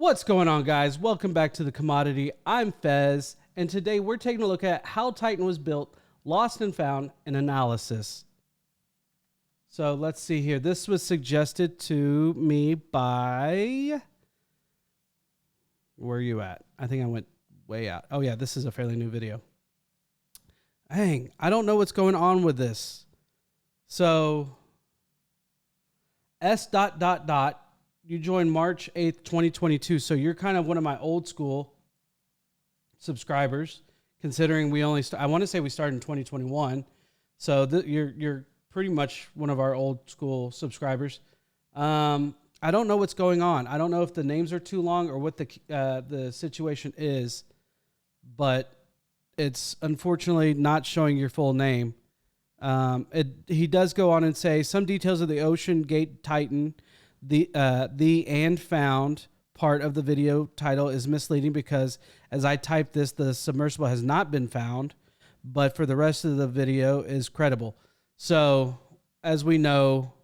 What's going on, guys? Welcome back to The Commodity. I'm Fez, and today we're taking a look at how Titan was built, lost and found, an analysis. So let's see here. This was suggested to me by... Where are you at? I think I went way out. Oh yeah, this is a fairly new video. Dang, I don't know what's going on with this. So, S. You joined March 8th, 2022. So you're kind of one of my old school subscribers, considering we only, I want to say we started in 2021. So you're pretty much one of our old school subscribers. I don't know what's going on. I don't know if the names are too long or what the situation is, but it's unfortunately not showing your full name. He does go on and say some details of the Ocean Gate Titan. The and found part of the video title is misleading because as I type this, the submersible has not been found, but for the rest of the video is credible. So as we know,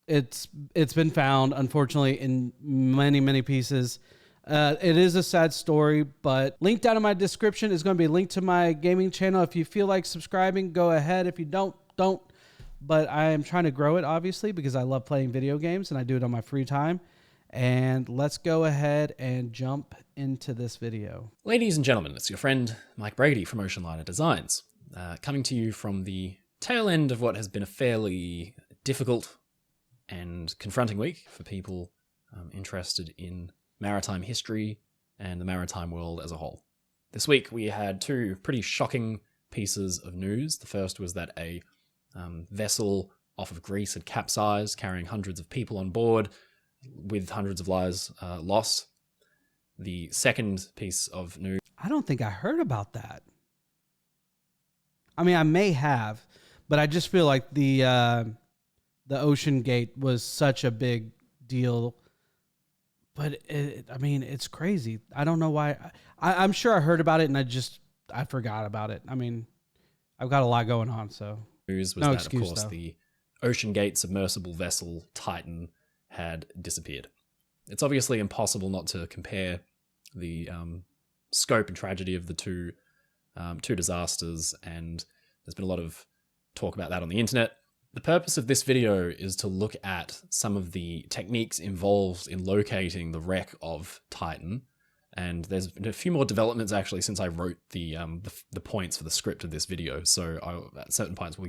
it's been found, unfortunately, in many pieces. It is a sad story, but link down in my description is going to be linked to my gaming channel. If you feel like subscribing, go ahead. If you don't. But I am trying to grow it, obviously, because I love playing video games and I do it on my free time. And let's go ahead and jump into this video. Ladies and gentlemen, it's your friend Mike Brady from Ocean Liner Designs, coming to you from the tail end of what has been a fairly difficult and confronting week for people interested in maritime history and the maritime world as a whole. This week we had two pretty shocking pieces of news. The first was that a vessel off of Greece had capsized, carrying hundreds of people on board, with hundreds of lives lost. The second piece of news... I don't think I heard about that. I mean, I may have, but I just feel like the Ocean Gate was such a big deal. But I mean, it's crazy. I don't know why. I'm sure I heard about it and I forgot about it. I mean, I've got a lot going on, so. News was that, of course, the Ocean Gate submersible vessel Titan had disappeared. It's obviously impossible not to compare the scope and tragedy of the two disasters, and there's been a lot of talk about that on the internet. The purpose of this video is to look at some of the techniques involved in locating the wreck of Titan, and there's been a few more developments actually since I wrote the points for the script of this video. So at certain points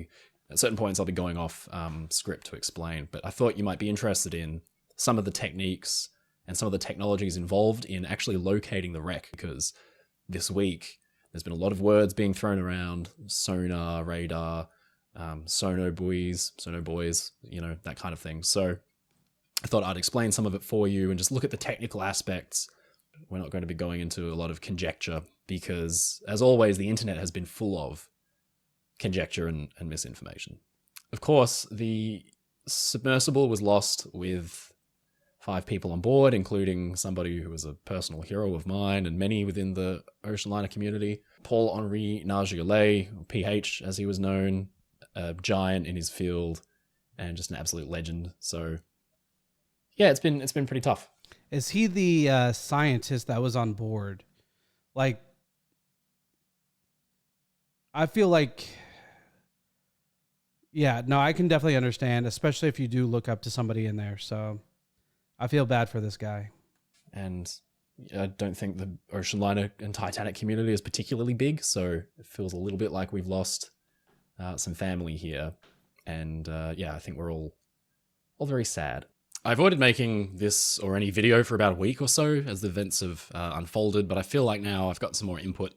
I'll be going off script to explain. But I thought you might be interested in some of the techniques and some of the technologies involved in actually locating the wreck, because this week there's been a lot of words being thrown around: sonar, radar, sono buoys, you know, that kind of thing. So I thought I'd explain some of it for you and just look at the technical aspects. We're not going to be going into a lot of conjecture because, as always, the internet has been full of conjecture and misinformation. Of course, the submersible was lost with 5 people on board, including somebody who was a personal hero of mine and many within the ocean liner community. Paul-Henri Nargeolet, PH as he was known, a giant in his field and just an absolute legend. So yeah, it's been pretty tough. Is he the scientist that was on board? Like, I feel like, yeah, no, I can definitely understand, especially if you do look up to somebody in there. So I feel bad for this guy. And I don't think the ocean liner and Titanic community is particularly big, so it feels a little bit like we've lost some family here. And yeah, I think we're all very sad. I avoided making this or any video for about a week or so as the events have unfolded, but I feel like now I've got some more input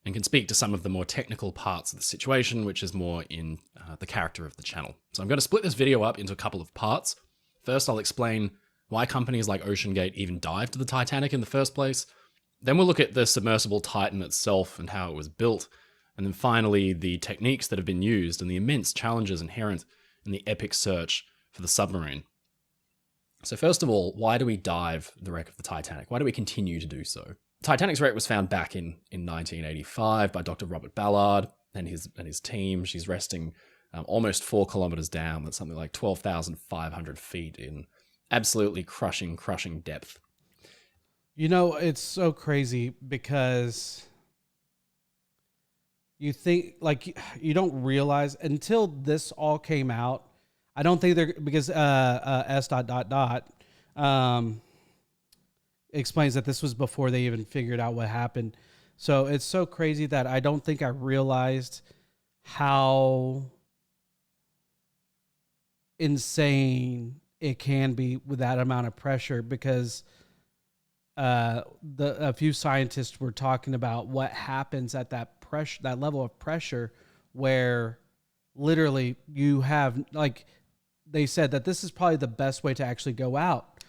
and can speak to some of the more technical parts of the situation, which is more in the character of the channel. So I'm going to split this video up into a couple of parts. First, I'll explain why companies like OceanGate even dived to the Titanic in the first place. Then we'll look at the submersible Titan itself and how it was built. And then finally, the techniques that have been used and the immense challenges inherent in the epic search for the submarine. So first of all, why do we dive the wreck of the Titanic? Why do we continue to do so? Titanic's wreck was found back in 1985 by Dr. Robert Ballard and his team. She's resting almost 4 kilometers down. That's something like 12,500 feet in absolutely crushing depth. You know, it's so crazy because you think, like, you don't realize until this all came out. I don't think they're, because S dot dot dot explains that this was before they even figured out what happened. So it's so crazy that I don't think I realized how insane it can be with that amount of pressure, because a few scientists were talking about what happens at that pressure, that level of pressure, where literally you have, like, they said that this is probably the best way to actually go out,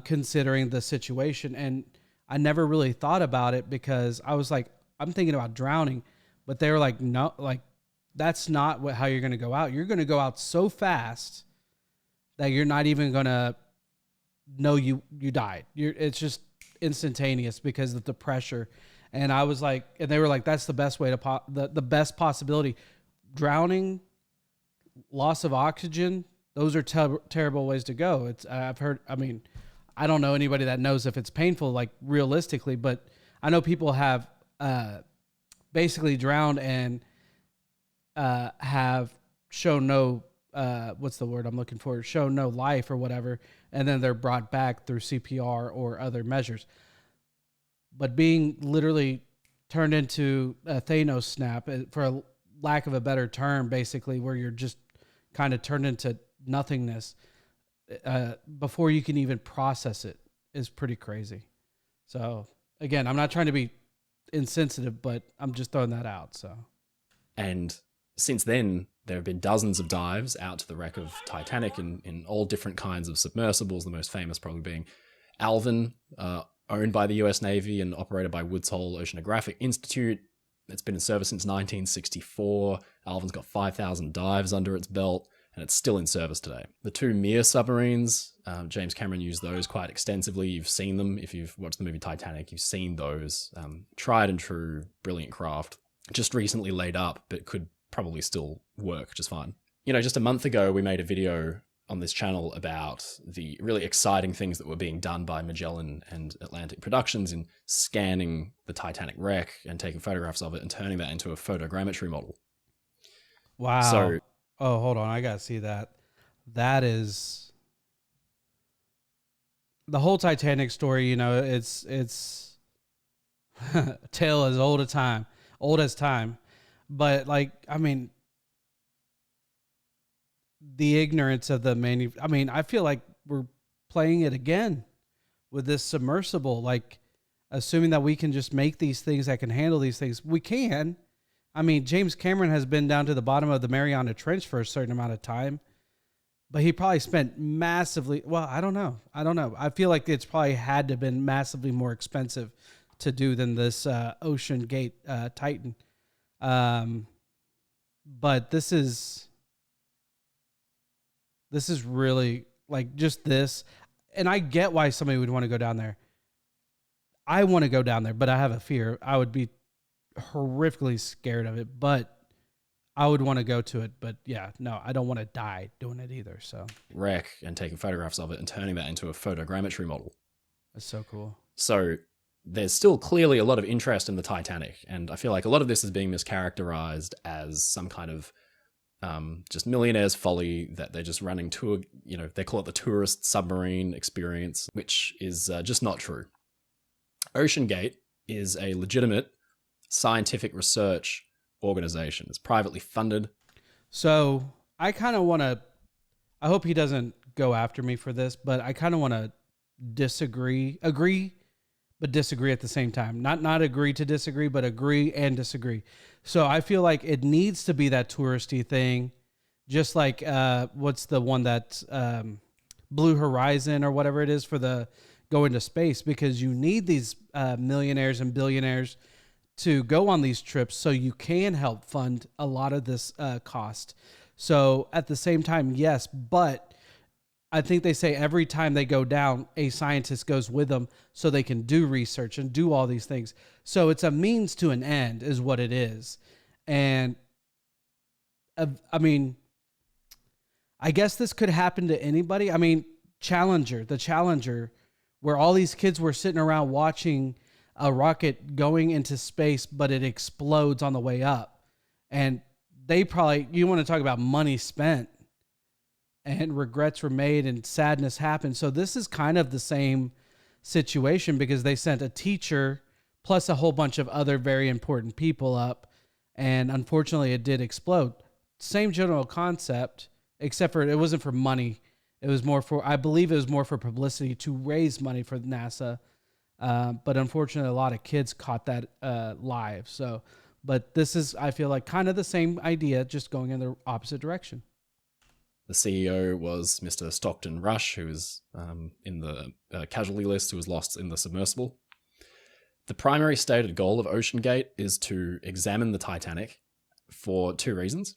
considering the situation. And I never really thought about it because I was like, I'm thinking about drowning, but they were like, no, like, that's not how you're going to go out. You're going to go out so fast that you're not even going to know you died. It's just instantaneous because of the pressure. And I was like, and they were like, that's the best way to the best possibility. Drowning, loss of oxygen, those are terrible ways to go. It's I've heard, I mean, I don't know anybody that knows if it's painful, like, realistically, but I know people have basically drowned and have shown no what's the word I'm looking for? Shown no life or whatever, and then they're brought back through CPR or other measures. But being literally turned into a Thanos snap, for a lack of a better term, basically, where you're just kind of turned into nothingness before you can even process it, is pretty crazy. So again, I'm not trying to be insensitive, but I'm just throwing that out. So, and since then, there have been dozens of dives out to the wreck of Titanic in all different kinds of submersibles, the most famous probably being Alvin, owned by the US Navy and operated by Woods Hole Oceanographic Institute. It's been in service since 1964. Alvin's got 5,000 dives under its belt, and it's still in service today. The two Mir submarines, James Cameron used those quite extensively. You've seen them. If you've watched the movie Titanic, you've seen those. Tried and true, brilliant craft. Just recently laid up, but could probably still work just fine. You know, just a month ago, we made a video on this channel about the really exciting things that were being done by Magellan and Atlantic Productions in scanning the Titanic wreck and taking photographs of it and turning that into a photogrammetry model. Wow. So, oh, hold on. I got to see that. That is the whole Titanic story. You know, it's a tale as old as time. But, like, I mean, the ignorance of the I mean, I feel like we're playing it again with this submersible, like, assuming that we can just make these things that can handle these things. We can. I mean, James Cameron has been down to the bottom of the Mariana Trench for a certain amount of time, but he probably spent massively. Well, I don't know. I feel like it's probably had to have been massively more expensive to do than this Ocean Gate Titan. But this is really, like, just this. And I get why somebody would want to go down there. I want to go down there, but I have a fear. I would be horrifically scared of it, but I would want to go to it. But yeah, no, I don't want to die doing it either. So wreck and taking photographs of it and turning that into a photogrammetry model. That's so cool. So there's still clearly a lot of interest in the Titanic, and I feel like a lot of this is being mischaracterized as some kind of just millionaire's folly, that they're just running tour, you know, they call it the tourist submarine experience, which is just not true. OceanGate is a legitimate scientific research organization. It's privately funded. So I kind of want to, I hope he doesn't go after me for this, but I kind of want to agree, but disagree at the same time. Not agree to disagree, but agree and disagree. So I feel like it needs to be that touristy thing, just like what's the one that Blue Horizon or whatever it is for the go into space, because you need these millionaires and billionaires to go on these trips so you can help fund a lot of this cost. So at the same time, yes, but I think they say every time they go down, a scientist goes with them so they can do research and do all these things. So it's a means to an end is what it is. And I mean, I guess this could happen to anybody. I mean, the Challenger, where all these kids were sitting around watching a rocket going into space, but it explodes on the way up. And they probably, you want to talk about money spent and regrets were made and sadness happened. So this is kind of the same situation because they sent a teacher plus a whole bunch of other very important people up. And unfortunately, it did explode. Same general concept, except for it wasn't for money. It was more for, I believe it was more for publicity to raise money for NASA. But unfortunately, a lot of kids caught that live. So, but this is, I feel like, kind of the same idea, just going in the opposite direction. The CEO was Mr. Stockton Rush, who was in the casualty list, who was lost in the submersible. The primary stated goal of OceanGate is to examine the Titanic for two reasons,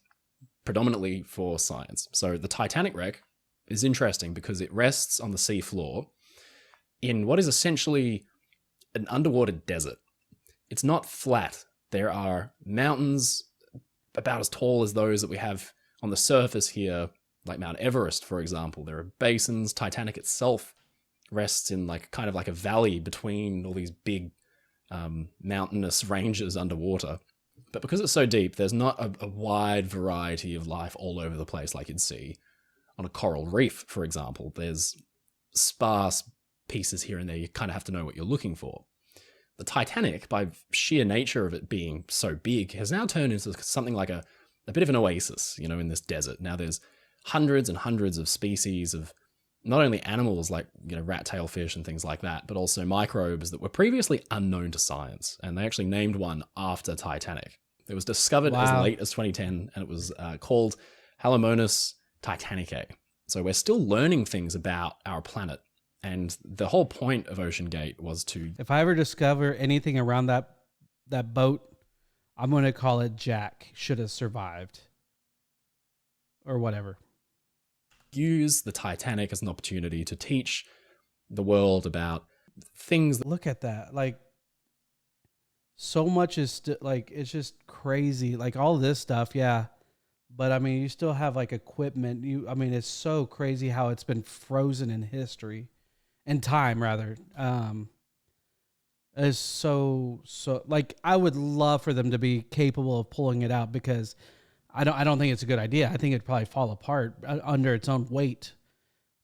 predominantly for science. So the Titanic wreck is interesting because it rests on the sea floor in what is essentially an underwater desert. It's not flat. There are mountains about as tall as those that we have on the surface here, like Mount Everest, for example. There are basins. Titanic itself rests in kind of like a valley between all these big mountainous ranges underwater. But because it's so deep, there's not a wide variety of life all over the place like you'd see on a coral reef, for example. There's sparse pieces here and there. You kind of have to know what you're looking for. The Titanic, by sheer nature of it being so big, has now turned into something like a bit of an oasis, in this desert. Now there's hundreds and hundreds of species of not only animals like, rat-tailed fish and things like that, but also microbes that were previously unknown to science. And they actually named one after Titanic. It was discovered as late as 2010, and it was called Halomonas titanicae. So we're still learning things about our planet. And the whole point of OceanGate was to... If I ever discover anything around that boat, I'm going to call it Jack should have survived. Or whatever. Use the Titanic as an opportunity to teach the world about things. Look at that. So much is it's just crazy. All this stuff, yeah. But I mean, you still have equipment. It's so crazy how it's been frozen in history. In time, rather. Is so I would love for them to be capable of pulling it out because I don't think it's a good idea. I think it'd probably fall apart under its own weight.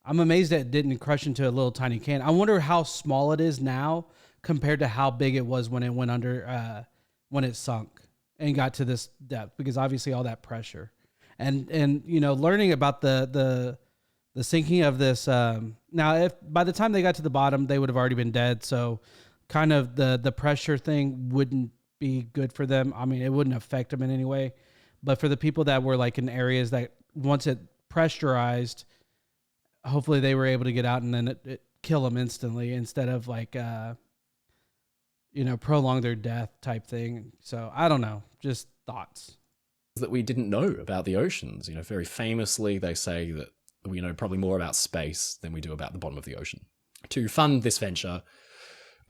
I'm amazed that it didn't crush into a little tiny can. I wonder how small it is now compared to how big it was when it went under, when it sunk and got to this depth, because obviously all that pressure and learning about the sinking of this. Now, if by the time they got to the bottom, they would have already been dead. So kind of the pressure thing wouldn't be good for them. I mean, it wouldn't affect them in any way. But for the people that were in areas that once it pressurized, hopefully they were able to get out and then it kill them instantly instead of prolong their death type thing. So I don't know, just thoughts. That we didn't know about the oceans. Very famously, they say that we know probably more about space than we do about the bottom of the ocean. To fund this venture,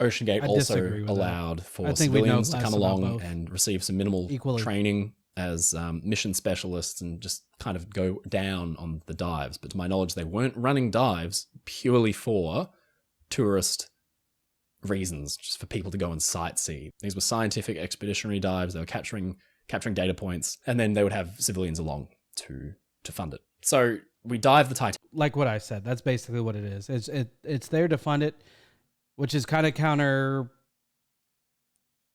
OceanGate also allowed for civilians to come along and receive some minimal training as mission specialists and just kind of go down on the dives. But to my knowledge, they weren't running dives purely for tourist reasons, just for people to go and sightsee. These were scientific expeditionary dives. They were capturing data points, and then they would have civilians along to fund it. So we dive the Titanic. Like what I said, that's basically what it is. It's there to fund it, which is kind of counter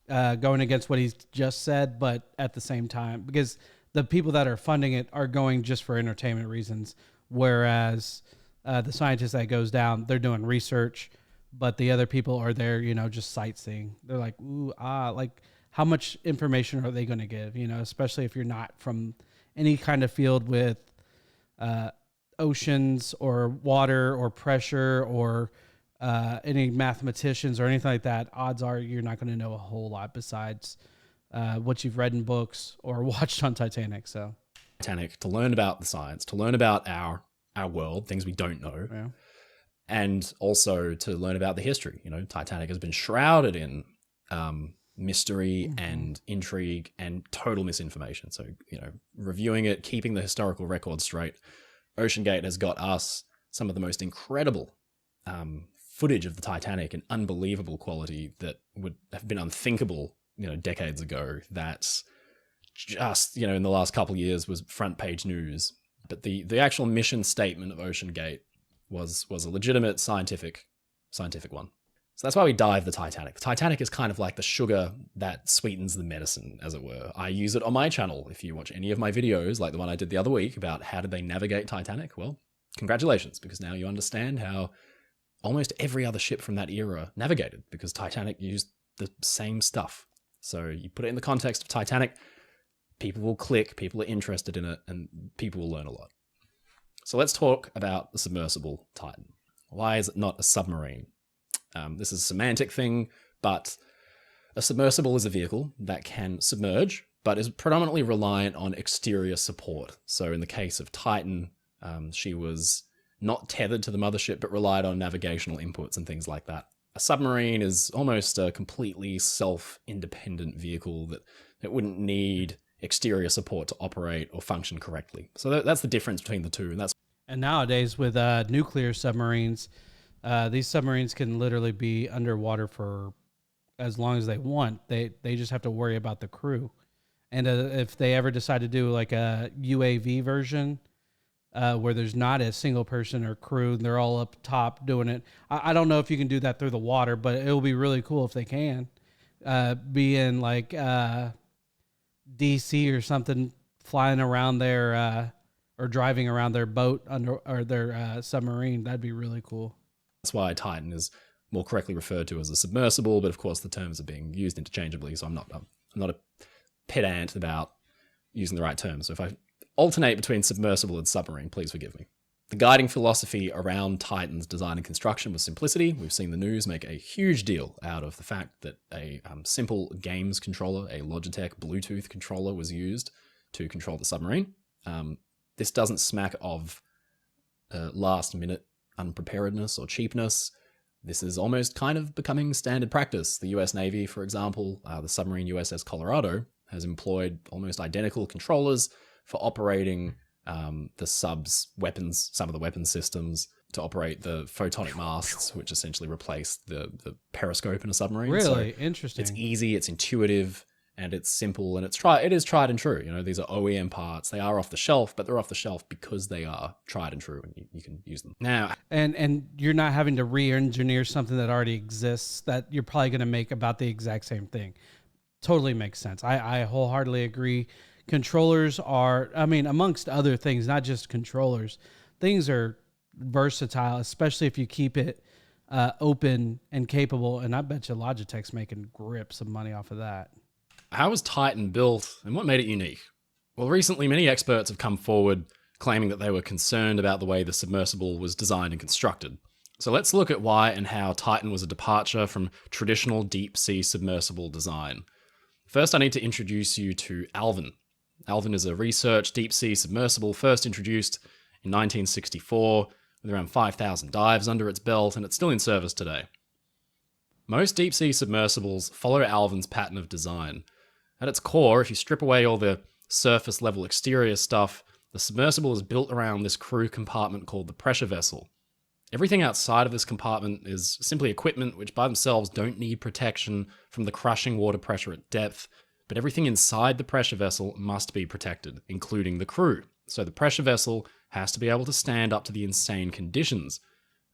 going against what he's just said, but at the same time, because the people that are funding it are going just for entertainment reasons, whereas the scientists that goes down, they're doing research, but the other people are there, just sightseeing. They're like, ooh, how much information are they going to give? Especially if you're not from any kind of field with oceans or water or pressure or any mathematicians or anything like that. Odds are you're not going to know a whole lot besides what you've read in books or watched on Titanic. So Titanic, to learn about the science, to learn about our world, things we don't know, yeah. And also to learn about the history. Titanic has been shrouded in mystery and intrigue and total misinformation. So, reviewing it, keeping the historical record straight, OceanGate has got us some of the most incredible footage of the Titanic in unbelievable quality that would have been unthinkable, decades ago. That's just, in the last couple of years was front page news. But the actual mission statement of OceanGate was a legitimate scientific one. So that's why we dive the Titanic. The Titanic is kind of like the sugar that sweetens the medicine, as it were. I use it on my channel. If you watch any of my videos, like the one I did the other week about how did they navigate Titanic, well, congratulations, because now you understand how almost every other ship from that era navigated, because Titanic used the same stuff. So you put it in the context of Titanic, people will click, people are interested in it, and people will learn a lot. So let's talk about the submersible Titan. Why is it not a submarine? This is a semantic thing, but a submersible is a vehicle that can submerge, but is predominantly reliant on exterior support. So in the case of Titan, she was not tethered to the mothership, but relied on navigational inputs and things like that. A submarine is almost a completely self-independent vehicle that it wouldn't need exterior support to operate or function correctly. So that's the difference between the two. And nowadays with nuclear submarines, these submarines can literally be underwater for as long as they want. They just have to worry about the crew. And if they ever decide to do like a UAV version where there's not a single person or crew, and they're all up top doing it. I don't know if you can do that through the water, but it'll be really cool if they can. Be in like DC or something, flying around their or driving around their boat or their submarine. That'd be really cool. That's why Titan is more correctly referred to as a submersible, but of course the terms are being used interchangeably, so I'm not a pedant about using the right terms. So if I alternate between submersible and submarine, please forgive me. The guiding philosophy around Titan's design and construction was simplicity. We've seen the news make a huge deal out of the fact that a simple games controller, a Logitech Bluetooth controller, was used to control the submarine. This doesn't smack of last-minute unpreparedness or cheapness. This is almost kind of becoming standard practice. The US Navy, for example, the submarine USS Colorado, has employed almost identical controllers for operating the sub's weapons, some of the weapon systems, to operate the photonic masts, which essentially replace the periscope in a submarine. Really? So interesting. It's easy, it's intuitive, and it's simple, and it is tried and true. These are OEM parts. They are off the shelf, but they're off the shelf because they are tried and true, and you can use them. Now, and you're not having to re-engineer something that already exists that you're probably going to make about the exact same thing. Totally makes sense. I wholeheartedly agree. Controllers are, amongst other things, not just controllers, things are versatile, especially if you keep it open and capable. And I bet you Logitech's making grips of money off of that. How was Titan built and what made it unique? Well, recently many experts have come forward claiming that they were concerned about the way the submersible was designed and constructed. So let's look at why and how Titan was a departure from traditional deep sea submersible design. First, I need to introduce you to Alvin. Alvin is a research deep sea submersible first introduced in 1964 with around 5,000 dives under its belt, and it's still in service today. Most deep sea submersibles follow Alvin's pattern of design. At its core, if you strip away all the surface level exterior stuff, the submersible is built around this crew compartment called the pressure vessel. Everything outside of this compartment is simply equipment which by themselves don't need protection from the crushing water pressure at depth, but everything inside the pressure vessel must be protected, including the crew. So the pressure vessel has to be able to stand up to the insane conditions.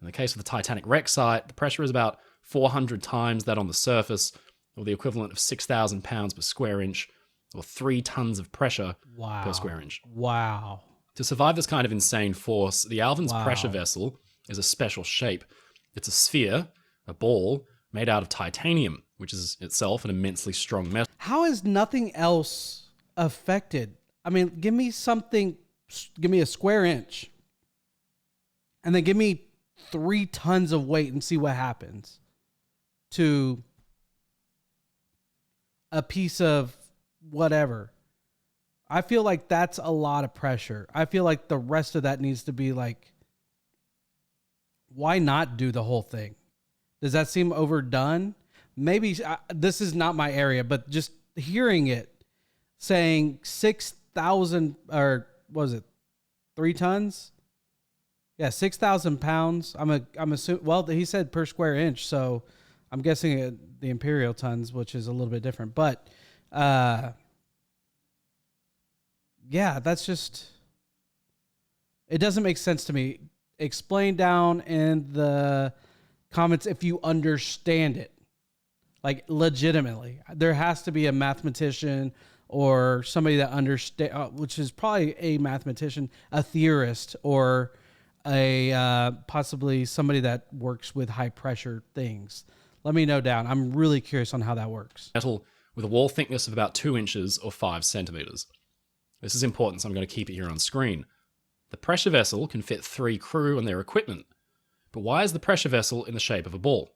In the case of the Titanic wreck site, the pressure is about 400 times that on the surface, or the equivalent of 6,000 pounds per square inch, or 3 tons of pressure per square inch. Wow. To survive this kind of insane force, the Alvin's pressure vessel is a special shape. It's a sphere, a ball, made out of titanium, which is itself an immensely strong metal. How is nothing else affected? Give me something, give me a square inch, and then give me 3 tons of weight and see what happens to a piece of whatever. I feel like that's a lot of pressure. I feel like the rest of that needs to be like, why not do the whole thing? Does that seem overdone? maybe this is not my area, but just hearing it saying 6,000 or was it 3 tons? Yeah, 6,000 pounds. I'm assuming. Well, he said per square inch, so I'm guessing the imperial tons, which is a little bit different. But yeah, that's just. It doesn't make sense to me. Explain down in the comments if you understand it. Like legitimately, there has to be a mathematician or somebody that understand, which is probably a mathematician, a theorist, or a possibly somebody that works with high pressure things. Let me know down. I'm really curious on how that works. Metal with a wall thickness of about 2 inches or 5 centimeters. This is important, so I'm going to keep it here on screen. The pressure vessel can fit 3 crew and their equipment. But why is the pressure vessel in the shape of a ball?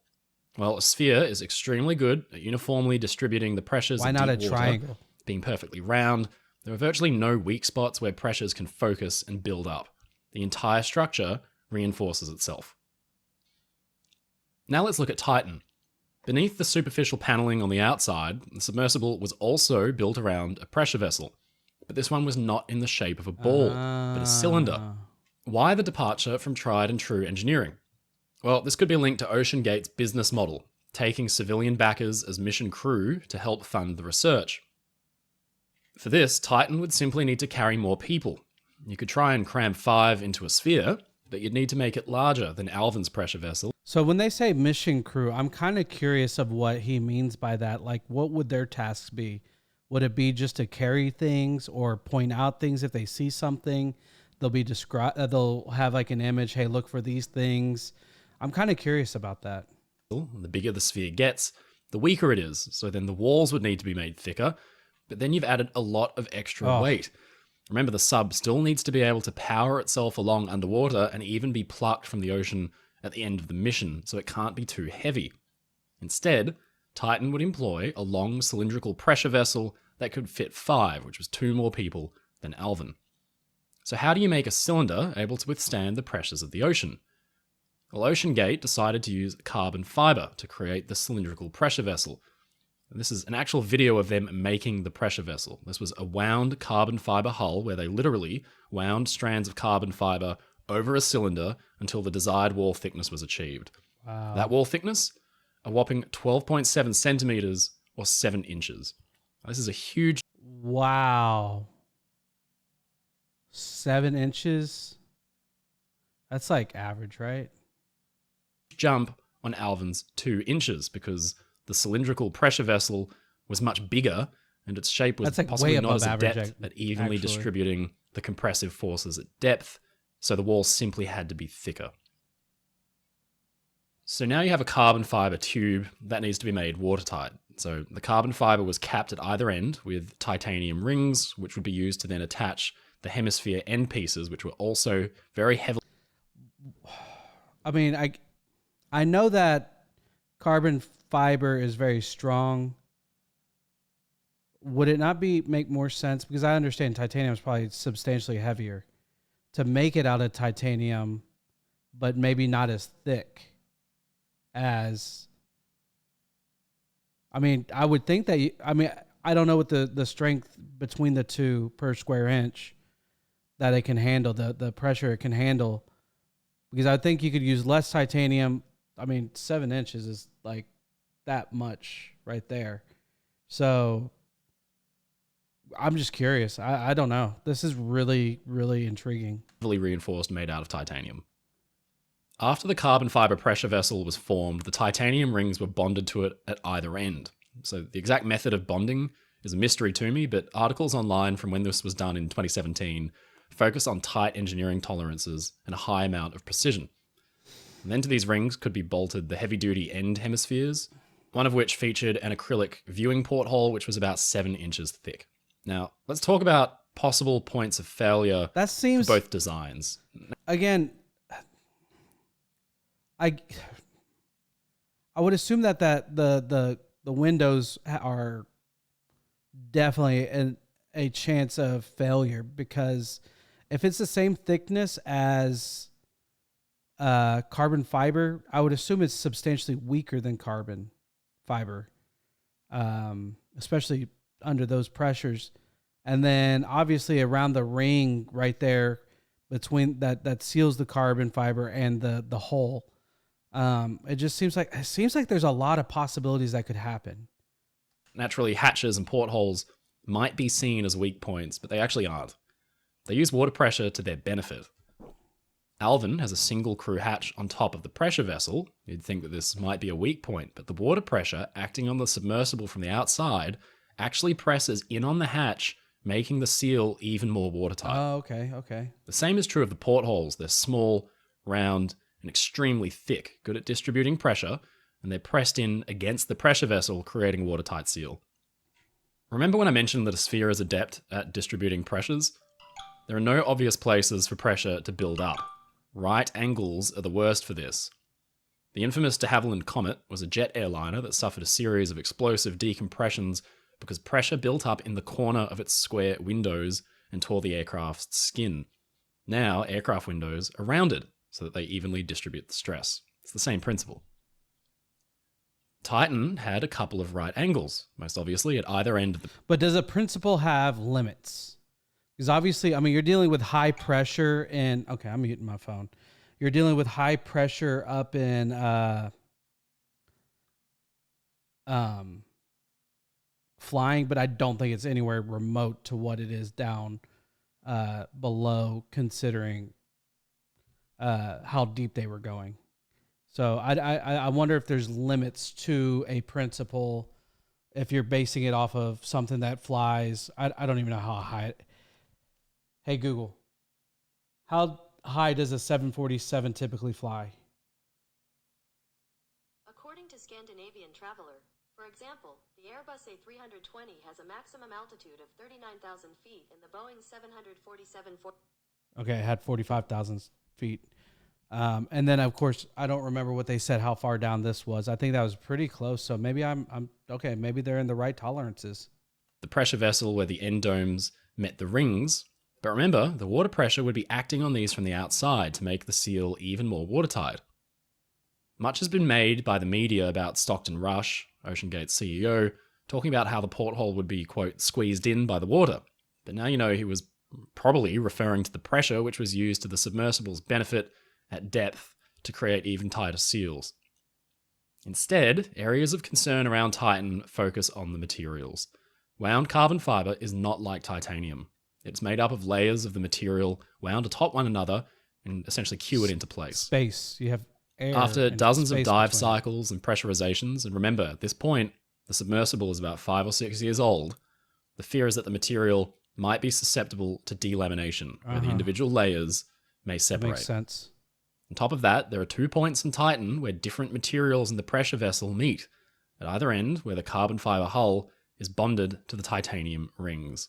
Well, a sphere is extremely good at uniformly distributing the pressures Why of not a deep water, triangle? being perfectly round. There are virtually no weak spots where pressures can focus and build up. The entire structure reinforces itself. Now let's look at Titan. Beneath the superficial paneling on the outside, the submersible was also built around a pressure vessel. But this one was not in the shape of a ball, but a cylinder. Why the departure from tried and true engineering? Well, this could be linked to OceanGate's business model, taking civilian backers as mission crew to help fund the research. For this, Titan would simply need to carry more people. You could try and cram 5 into a sphere, but you'd need to make it larger than Alvin's pressure vessel. So when they say mission crew, I'm kind of curious of what he means by that. Like, what would their tasks be? Would it be just to carry things or point out things if they see something? They'll have like an image. Hey, look for these things. I'm kind of curious about that. The bigger the sphere gets, the weaker it is. So then the walls would need to be made thicker, but then you've added a lot of extra weight. Remember, the sub still needs to be able to power itself along underwater and even be plucked from the ocean at the end of the mission, so it can't be too heavy. Instead, Titan would employ a long cylindrical pressure vessel that could fit 5, which was 2 more people than Alvin. So how do you make a cylinder able to withstand the pressures of the ocean? Well, OceanGate decided to use carbon fiber to create the cylindrical pressure vessel. And this is an actual video of them making the pressure vessel. This was a wound carbon fiber hull where they literally wound strands of carbon fiber over a cylinder until the desired wall thickness was achieved. Wow. That wall thickness, a whopping 12.7 centimeters or 7 inches. This is a huge... Wow. 7 inches? That's like average, right? Jump on Alvin's 2 inches because the cylindrical pressure vessel was much bigger and its shape was like possibly way not as above average, adept at evenly actually distributing the compressive forces at depth, so the wall simply had to be thicker. So now you have a carbon fiber tube that needs to be made watertight. So the carbon fiber was capped at either end with titanium rings, which would be used to then attach the hemisphere end pieces, which were also very heavily... I mean, I know that carbon fiber is very strong. Would it not make more sense? Because I understand titanium is probably substantially heavier. To make it out of titanium, but maybe not as thick as... I mean, I would think that... I don't know what the strength between the two per square inch that it can handle, the pressure it can handle. Because I think you could use less titanium. 7 inches is like that much right there. So I'm just curious. I don't know. This is really, really intriguing. Heavily reinforced, made out of titanium. After the carbon fiber pressure vessel was formed, the titanium rings were bonded to it at either end. So the exact method of bonding is a mystery to me, but articles online from when this was done in 2017 focus on tight engineering tolerances and a high amount of precision. And then to these rings could be bolted the heavy-duty end hemispheres, one of which featured an acrylic viewing porthole, which was about 7 inches thick. Now, let's talk about possible points of failure for both designs. Again, I would assume that the windows are definitely a chance of failure, because if it's the same thickness as carbon fiber, I would assume it's substantially weaker than carbon. fiber, especially under those pressures. And then obviously around the ring right there between that seals the carbon fiber and the hole. It seems like there's a lot of possibilities that could happen. Naturally, hatches and portholes might be seen as weak points, but they actually aren't. They use water pressure to their benefit. Alvin has a single crew hatch on top of the pressure vessel. You'd think that this might be a weak point, but the water pressure acting on the submersible from the outside actually presses in on the hatch, making the seal even more watertight. Oh, okay. The same is true of the portholes. They're small, round, and extremely thick, good at distributing pressure, and they're pressed in against the pressure vessel, creating a watertight seal. Remember when I mentioned that a sphere is adept at distributing pressures? There are no obvious places for pressure to build up. Right angles are the worst for this. The infamous de Havilland Comet was a jet airliner that suffered a series of explosive decompressions because pressure built up in the corner of its square windows and tore the aircraft's skin. Now, aircraft windows are rounded so that they evenly distribute the stress. It's the same principle. Titan had a couple of right angles, most obviously at either end of the... But does a principle have limits? Because obviously, I mean, you're dealing with high pressure and... Okay, I'm muting my phone. You're dealing with high pressure up in... flying, but I don't think it's anywhere remote to what it is down below, considering how deep they were going. So I wonder if there's limits to a principle if you're basing it off of something that flies. I don't even know how high. Hey Google, how high does a 747 typically fly? According to Scandinavian Traveler, for example, the Airbus A320 has a maximum altitude of 39,000 feet and the Boeing 747... Okay, it had 45,000 feet. And then, of course, I don't remember what they said, how far down this was. I think that was pretty close. So maybe I'm okay. Maybe they're in the right tolerances. The pressure vessel where the end domes met the rings. But remember, the water pressure would be acting on these from the outside to make the seal even more watertight. Much has been made by the media about Stockton Rush, OceanGate's CEO, talking about how the porthole would be, quote, squeezed in by the water. But now you know he was probably referring to the pressure which was used to the submersible's benefit at depth to create even tighter seals. Instead, areas of concern around Titan focus on the materials. Wound carbon fiber is not like titanium. It's made up of layers of the material wound atop one another and essentially cured into place. Space. You have air. After dozens of dive between. cycles and pressurizations, and remember, at this point, the submersible is about 5 or 6 years old, the fear is that the material might be susceptible to delamination, where the individual layers may separate. Makes sense. On top of that, there are 2 points in Titan where different materials in the pressure vessel meet, at either end where the carbon fiber hull is bonded to the titanium rings.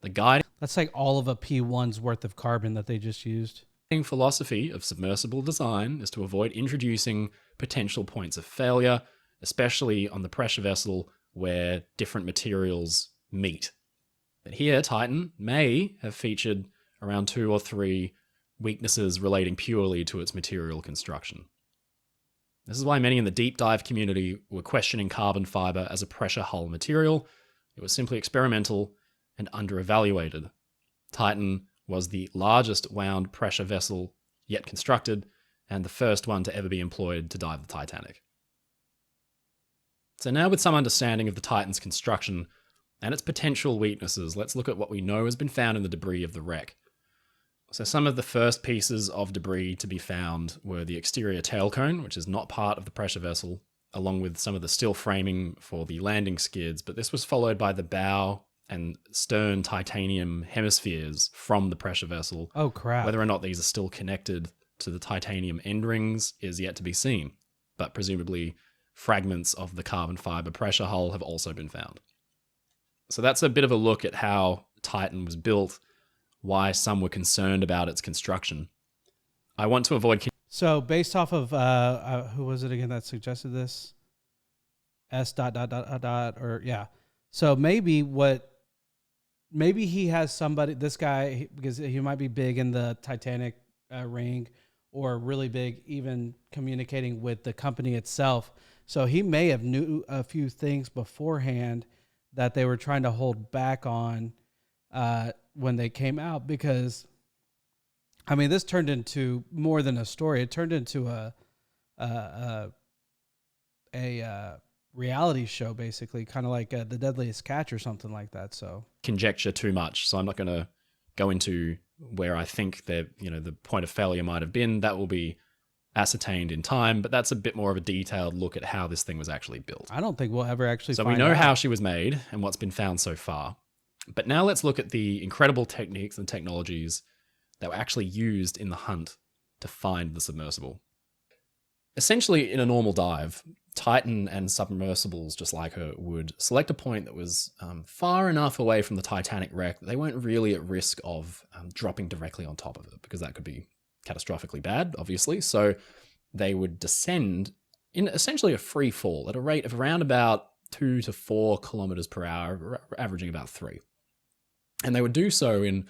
The guiding That's like all of a P1's worth of carbon that they just used. philosophy of submersible design is to avoid introducing potential points of failure, especially on the pressure vessel where different materials meet. But here, Titan may have featured around 2 or 3 weaknesses relating purely to its material construction. This is why many in the deep dive community were questioning carbon fiber as a pressure hull material. It was simply experimental and underevaluated. Titan was the largest wound pressure vessel yet constructed, and the first one to ever be employed to dive the Titanic. So now with some understanding of the Titan's construction and its potential weaknesses, let's look at what we know has been found in the debris of the wreck. So some of the first pieces of debris to be found were the exterior tail cone, which is not part of the pressure vessel, along with some of the steel framing for the landing skids, but this was followed by the bow and stern titanium hemispheres from the pressure vessel. Oh, crap. Whether or not these are still connected to the titanium end rings is yet to be seen, but presumably fragments of the carbon fiber pressure hull have also been found. So that's a bit of a look at how Titan was built, why some were concerned about its construction. I want to avoid... So based off of, who was it again that suggested this? Or yeah. So maybe he has somebody, this guy, because he might be big in the Titanic ring, or really big even communicating with the company itself. So he may have knew a few things beforehand that they were trying to hold back on when they came out, because I mean, this turned into more than a story. It turned into a reality show, basically, kind of like The Deadliest Catch or something like that. So conjecture too much, so I'm not going to go into where I think that, you know, the point of failure might have been. That will be ascertained in time, but that's a bit more of a detailed look at how this thing was actually built. I don't think we'll ever actually So find we know out how she was made and what's been found so far. But now let's look at the incredible techniques and technologies that were actually used in the hunt to find the submersible. Essentially, in a normal dive, Titan and submersibles just like her would select a point that was far enough away from the Titanic wreck that they weren't really at risk of dropping directly on top of it, because that could be catastrophically bad, obviously. So they would descend in essentially a free fall at a rate of around about 2 to 4 kilometers per hour, averaging about 3. And they would do so in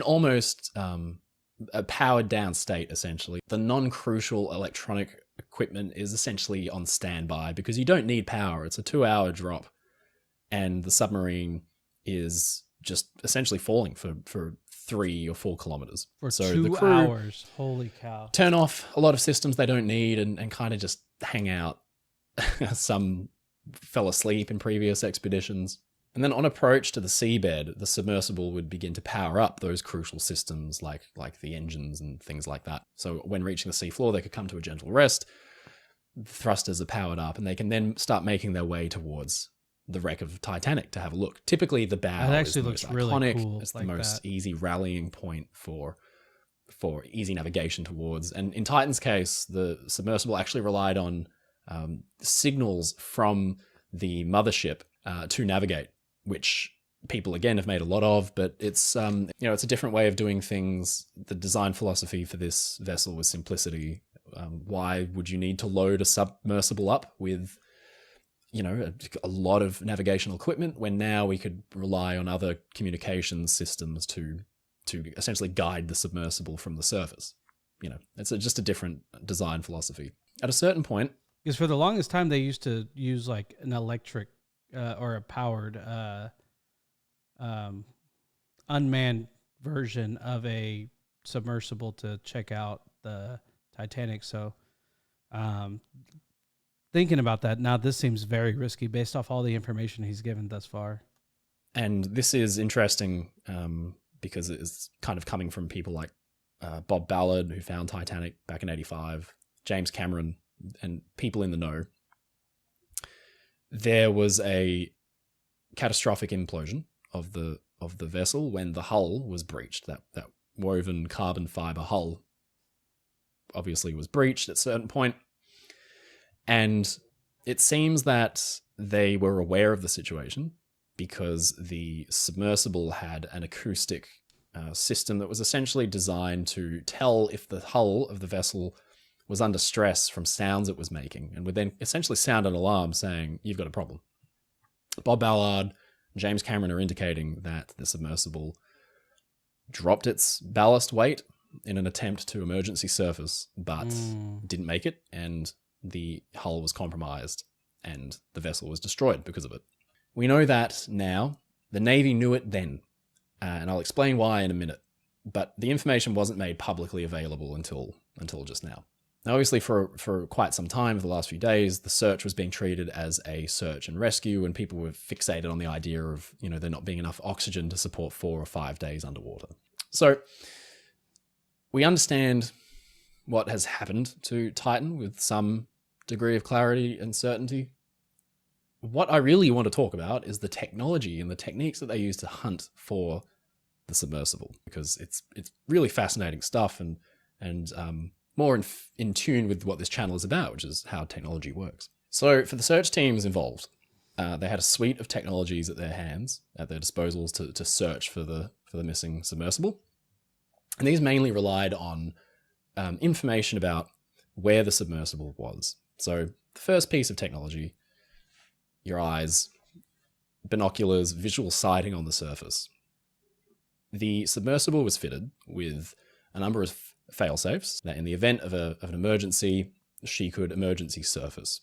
almost a powered down state, essentially. The non-crucial electronic equipment is essentially on standby because you don't need power. It's a 2-hour drop, and the submarine is just essentially falling for 3 or 4 kilometers. for So 2 the crew hours. Holy cow! turn off a lot of systems they don't need and kind of just hang out. Some fell asleep in previous expeditions. And then on approach to the seabed, the submersible would begin to power up those crucial systems like the engines and things like that. So when reaching the seafloor, they could come to a gentle rest. The thrusters are powered up, and they can then start making their way towards the wreck of Titanic to have a look. Typically, the bow That is actually the looks most really iconic. cool It's the like most that. easy rallying point for easy navigation towards. And in Titan's case, the submersible actually relied on signals from the mothership to navigate, which people again have made a lot of, but it's it's a different way of doing things. The design philosophy for this vessel was simplicity. Why would you need to load a submersible up with a lot of navigational equipment when now we could rely on other communications systems to essentially guide the submersible from the surface? It's just a different design philosophy. At a certain point, Because for the longest time they used to use like an electric or a powered unmanned version of a submersible to check out the Titanic. So thinking about that now, this seems very risky based off all the information he's given thus far. and this is interesting because it is kind of coming from people like Bob Ballard, who found Titanic back in '85, James Cameron, and people in the know. There was a catastrophic implosion of the vessel when the hull was breached. That woven carbon fiber hull obviously was breached at a certain point, and it seems that they were aware of the situation because the submersible had an acoustic system that was essentially designed to tell if the hull of the vessel was under stress from sounds it was making, and would then essentially sound an alarm saying, you've got a problem. Bob Ballard, James Cameron are indicating that the submersible dropped its ballast weight in an attempt to emergency surface, but didn't make it, and the hull was compromised, and the vessel was destroyed because of it. We know that now. The Navy knew it then, and I'll explain why in a minute, but the information wasn't made publicly available until just now. Now, obviously, for quite some time, for the last few days, the search was being treated as a search and rescue, and people were fixated on the idea of, there not being enough oxygen to support 4 or 5 days underwater. So we understand what has happened to Titan with some degree of clarity and certainty. What I really want to talk about is the technology and the techniques that they use to hunt for the submersible, because it's really fascinating stuff and more in tune with what this channel is about, which is how technology works. So for the search teams involved, they had a suite of technologies at their disposals to search for the missing submersible. And these mainly relied on information about where the submersible was. So the first piece of technology, your eyes, binoculars, visual sighting on the surface. The submersible was fitted with a number of fail-safes that in the event of an emergency, she could emergency surface.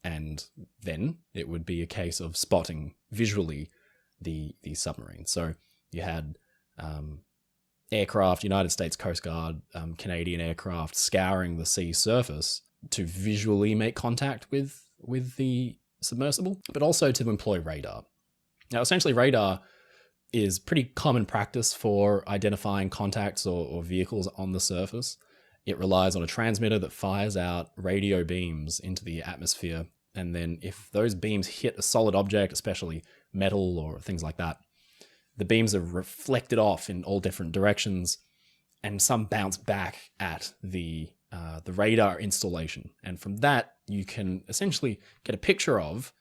And then it would be a case of spotting visually the submarine. So you had aircraft, United States Coast Guard, Canadian aircraft scouring the sea surface to visually make contact with the submersible, but also to employ radar. Now, essentially, radar is pretty common practice for identifying contacts or vehicles on the surface. It relies on a transmitter that fires out radio beams into the atmosphere. And then if those beams hit a solid object, especially metal or things like that, the beams are reflected off in all different directions, and some bounce back at the radar installation. And from that, you can essentially get a picture of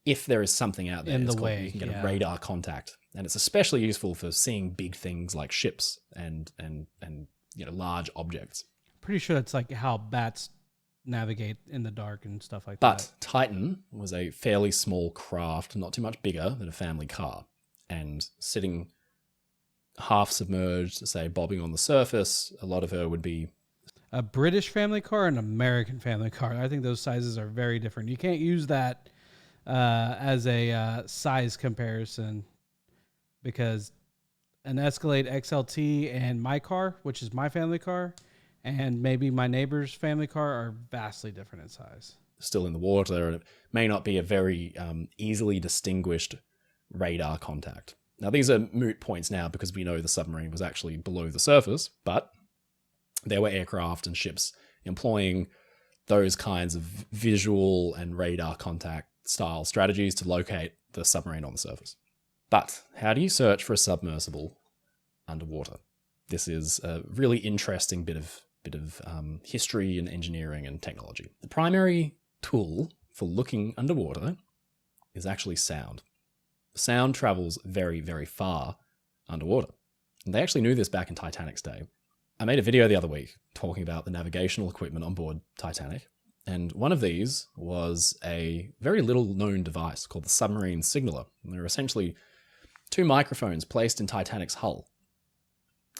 if there is something out there. In It's the called- way, you can get yeah. a radar contact, and it's especially useful for seeing big things like ships and large objects. Pretty sure that's like how bats navigate in the dark and stuff like But that. Titan was a fairly small craft, not too much bigger than a family car, and sitting half submerged, say bobbing on the surface, a lot of her would be A British family car and an American family car. I think those sizes are very different. You can't use that as a size comparison, because an Escalade XLT and my car, which is my family car, and maybe my neighbor's family car, are vastly different in size. still in the water, and it may not be a very easily distinguished radar contact. Now, these are moot points now because we know the submarine was actually below the surface, but there were aircraft and ships employing those kinds of visual and radar contact style strategies to locate the submarine on the surface. But how do you search for a submersible underwater? This is a really interesting bit of history and engineering and technology. The primary tool for looking underwater is actually sound. Sound travels very, very far underwater. And they actually knew this back in Titanic's day. I made a video the other week talking about the navigational equipment on board Titanic, and one of these was a very little known device called the submarine signaler. And they're essentially two microphones placed in Titanic's hull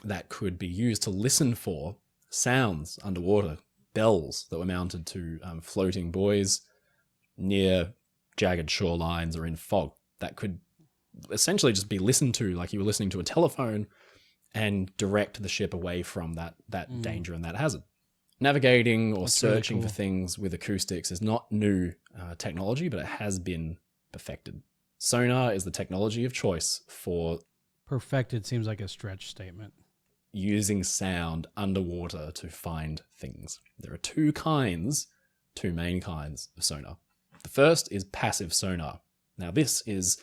that could be used to listen for sounds underwater, bells that were mounted to floating buoys near jagged shorelines or in fog that could essentially just be listened to like you were listening to a telephone and direct the ship away from that danger and that hazard. Navigating or That's really searching cool. for things with acoustics is not new technology, but it has been perfected. Sonar is the technology of choice for Perfected seems like a stretch statement. using sound underwater to find things. There are two main kinds of sonar. The first is passive sonar. Now, this is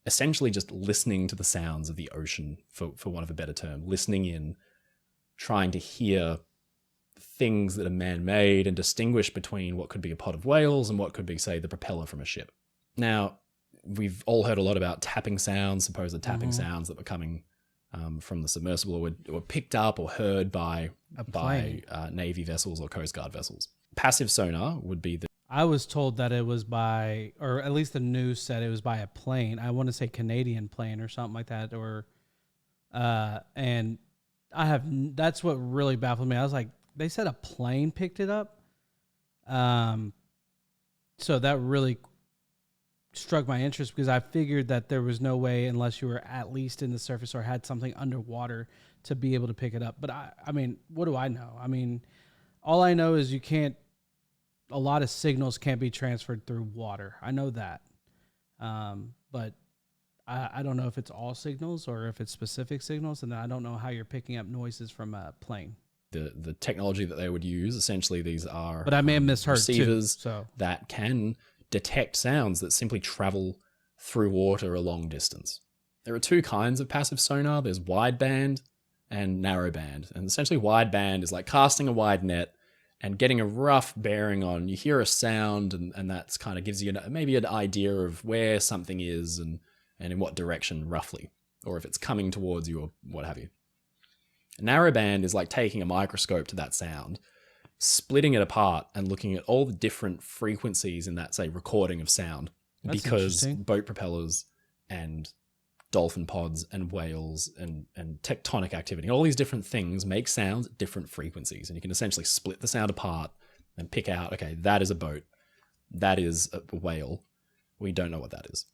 essentially just listening to the sounds of the ocean, for want of a better term, listening in, trying to hear things that are man-made and distinguish between what could be a pod of whales and what could be, say, the propeller from a ship. Now, we've all heard a lot about tapping sounds, supposed tapping sounds that were coming from the submersible or were picked up or heard by Navy vessels or Coast Guard vessels. Passive sonar would be the I was told that it was by, or at least the news said it was by a plane. I want to say Canadian plane or something like that. And that's what really baffled me. I was like, they said a plane picked it up. So that really struck my interest because I figured that there was no way unless you were at least in the surface or had something underwater to be able to pick it up. But I mean, what do I know? I mean, all I know is a lot of signals can't be transferred through water. I know that. But I don't know if it's all signals or if it's specific signals, and I don't know how you're picking up noises from a plane. the technology that they would use. Essentially, these are But I may have misheard receivers too. So that can detect sounds that simply travel through water a long distance. There are two kinds of passive sonar. There's wideband and narrowband. And essentially wideband is like casting a wide net and getting a rough bearing on. You hear a sound and that's kind of gives you maybe an idea of where something is and in what direction roughly, or if it's coming towards you or what have you. Narrowband is like taking a microscope to that sound, splitting it apart and looking at all the different frequencies in that, say, recording of sound. That's because interesting. boat propellers and dolphin pods and whales and tectonic activity, all these different things make sounds at different frequencies. And you can essentially split the sound apart and pick out, okay, that is a boat. that is a whale. We don't know what that is.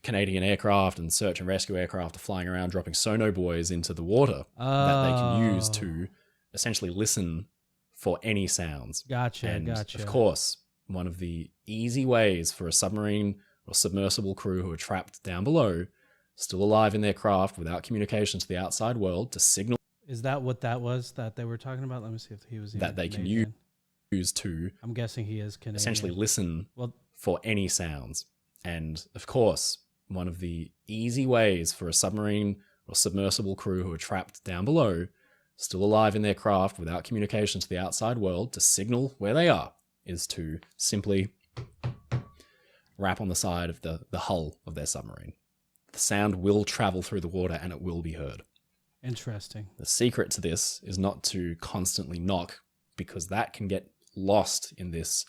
Canadian aircraft and search and rescue aircraft are flying around, dropping sonobuoys into the water that they can use to essentially listen for any sounds. Gotcha. Of course, one of the easy ways for a submarine or submersible crew who are trapped down below, still alive in their craft without communication to the outside world, to signal. Is that what that was that they were talking about? Let me see if he was that they Canadian. Can use to. I'm guessing he is Canadian. Essentially listen for any sounds. And of course, one of the easy ways for a submarine or submersible crew who are trapped down below, still alive in their craft without communication to the outside world, to signal where they are, is to simply rap on the side of the hull of their submarine. The sound will travel through the water and it will be heard. Interesting. The secret to this is not to constantly knock, because that can get lost in this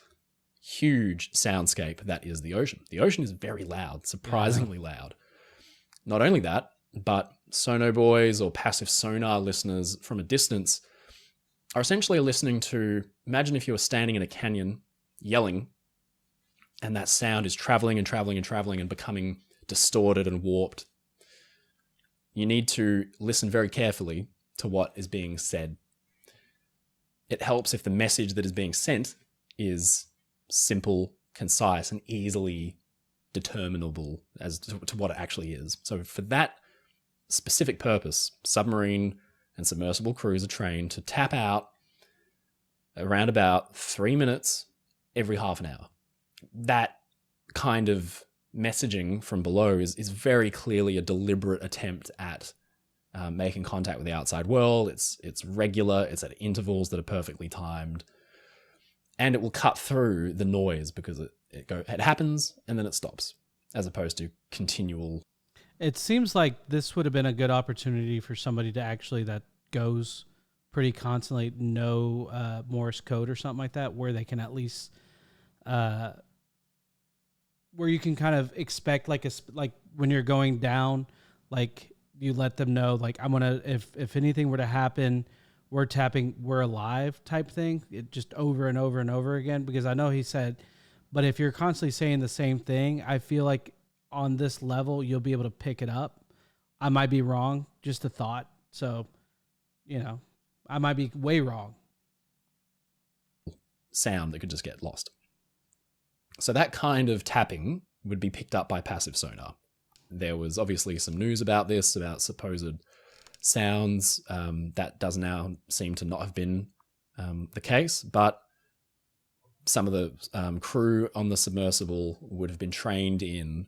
huge soundscape that is the ocean. The ocean is very loud, surprisingly loud. Not only that, but sonobuoys or passive sonar listeners from a distance are essentially listening to, imagine if you were standing in a canyon yelling, and that sound is traveling and traveling and traveling and becoming distorted and warped. You need to listen very carefully to what is being said. It helps if the message that is being sent is simple, concise, and easily determinable as to what it actually is. So for that specific purpose, submarine and submersible crews are trained to tap out around about 3 minutes every half an hour. That kind of messaging from below is very clearly a deliberate attempt at making contact with the outside world. It's regular, it's at intervals that are perfectly timed, and it will cut through the noise because it happens and then it stops, as opposed to continual. It seems like this would have been a good opportunity for somebody to actually that goes pretty constantly know Morse code or something like that, where they can at least where you can kind of expect like when you're going down, like you let them know, like I'm gonna, if anything were to happen, we're tapping, we're alive type thing. It just over and over and over again, because I know he said, but if you're constantly saying the same thing, I feel like on this level you'll be able to pick it up. I might be wrong, just a thought. So, I might be way wrong. Sound that could just get lost. So that kind of tapping would be picked up by passive sonar. There was obviously some news about this, about supposed sounds. That does now seem to not have been the case, but some of the crew on the submersible would have been trained in